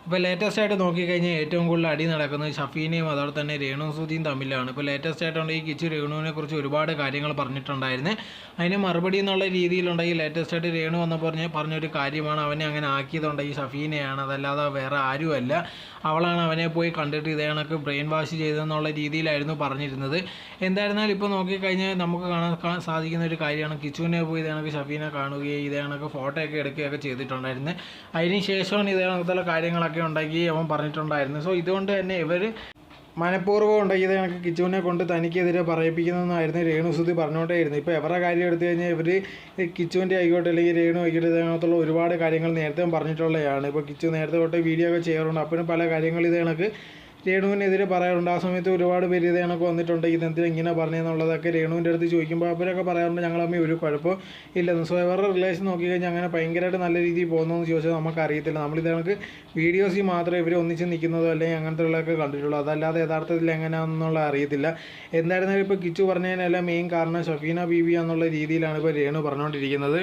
ഇപ്പോൾ ലേറ്റസ്റ്റ് ആയിട്ട് നോക്കിക്കഴിഞ്ഞാൽ ഏറ്റവും കൂടുതൽ അടി നടക്കുന്നത് ഷഫീനയും അതുപോലെ തന്നെ രേണുസുതിയും തമ്മിലാണ്. ഇപ്പോൾ ലേറ്റസ്റ്റ് ആയിട്ടുണ്ടെങ്കിൽ ഈ കിച്ചു രേണുവിനെ കുറിച്ച് ഒരുപാട് കാര്യങ്ങൾ പറഞ്ഞിട്ടുണ്ടായിരുന്നു. അതിന് മറുപടി എന്നുള്ള രീതിയിലുണ്ടെങ്കിൽ ലേറ്റസ്റ്റ് ആയിട്ട് രേണു വന്നപ്പോൾ പറഞ്ഞൊരു കാര്യമാണ്, അവനെ അങ്ങനെ ആക്കിയതുണ്ടെങ്കിൽ ഷഫീനയാണ്, അതല്ലാതെ വേറെ ആരുമല്ല, അവളാണ് അവനെ പോയി കണ്ടിട്ട് ഇതേ കണക്ക് ബ്രെയിൻ വാഷ് ചെയ്തെന്നുള്ള രീതിയിലായിരുന്നു പറഞ്ഞിരുന്നത്. എന്തായിരുന്നാലും ഇപ്പോൾ നോക്കിക്കഴിഞ്ഞാൽ നമുക്ക് കാണാൻ സാധിക്കുന്ന ഒരു കാര്യമാണ്, കിച്ചുവിനെ പോയി ഇതേ കണക്ക് ഷഫീനെ കാണുകയും ഇതേ കണക്ക് ഫോട്ടോ ഒക്കെ എടുക്കുകയൊക്കെ ചെയ്തിട്ടുണ്ടായിരുന്നു. അതിന് ശേഷമാണ് ഇതേ കണക്കുള്ള കാര്യങ്ങളൊക്കെ ഉണ്ടാക്കി അവൻ പറഞ്ഞിട്ടുണ്ടായിരുന്നു. സോ ഇതുകൊണ്ട് തന്നെ ഇവർ മനഃപൂർവ്വം ഉണ്ടാക്കി ഇത് കണക്ക് കിച്ചുവിനെ കൊണ്ട് തനിക്കെതിരെ പറയിപ്പിക്കുന്നതെന്നായിരുന്നു രേണുസുതി പറഞ്ഞുകൊണ്ടേയിരുന്നു. ഇപ്പോൾ എവരുടെ കാര്യം എടുത്തു കഴിഞ്ഞാൽ ഇവർ കിച്ചുവിൻ്റെ ആയിക്കോട്ടെ അല്ലെങ്കിൽ രേണു ആയിക്കോട്ടെ ഇതിനകത്തുള്ള ഒരുപാട് കാര്യങ്ങൾ നേരത്തെ പറഞ്ഞിട്ടുള്ളതാണ്. ഇപ്പോൾ കിച്ചു നേരത്തെ തൊട്ട് വീഡിയോ ഒക്കെ ചെയ്യാറുണ്ട്, അപ്പോഴും പല കാര്യങ്ങൾ ഇത് കണക്ക് രേണുവിനെതിരെ പറയാറുണ്ട്. ആ സമയത്ത് ഒരുപാട് പേര് ഇത് കണക്ക് വന്നിട്ടുണ്ട്, ഇതെന്തിനാ ഇങ്ങനെ പറഞ്ഞതെന്നുള്ളതൊക്കെ രേണുവിൻ്റെ അടുത്ത് ചോദിക്കുമ്പോൾ അവരൊക്കെ പറയാറുണ്ട് ഞങ്ങൾ തമ്മിൽ ഒരു കുഴപ്പം ഇല്ലെന്ന്. സോ ഇവരുടെ റിലേഷൻ നോക്കിക്കഴിഞ്ഞാൽ അങ്ങനെ ഭയങ്കരമായിട്ട് നല്ല രീതിയിൽ പോകുന്നതെന്ന് ചോദിച്ചാൽ നമുക്കറിയത്തില്ല. നമ്മളിത് കണക്ക് വീഡിയോസിൽ മാത്രമേ ഇവർ ഒന്നിച്ച് നിൽക്കുന്നതോ അല്ലെങ്കിൽ അങ്ങനത്തെ ഉള്ളതൊക്കെ കണ്ടിട്ടുള്ളൂ, അതല്ലാതെ യഥാർത്ഥത്തിൽ എങ്ങനെയാണെന്നുള്ള അറിയത്തില്ല. എന്തായിരുന്നാലും ഇപ്പോൾ കിച്ചു പറഞ്ഞതിനെല്ലാം മെയിൻ കാരണം ഷഫീന ബീവി എന്നുള്ള രീതിയിലാണ് ഇപ്പോൾ രേണു പറഞ്ഞുകൊണ്ടിരിക്കുന്നത്.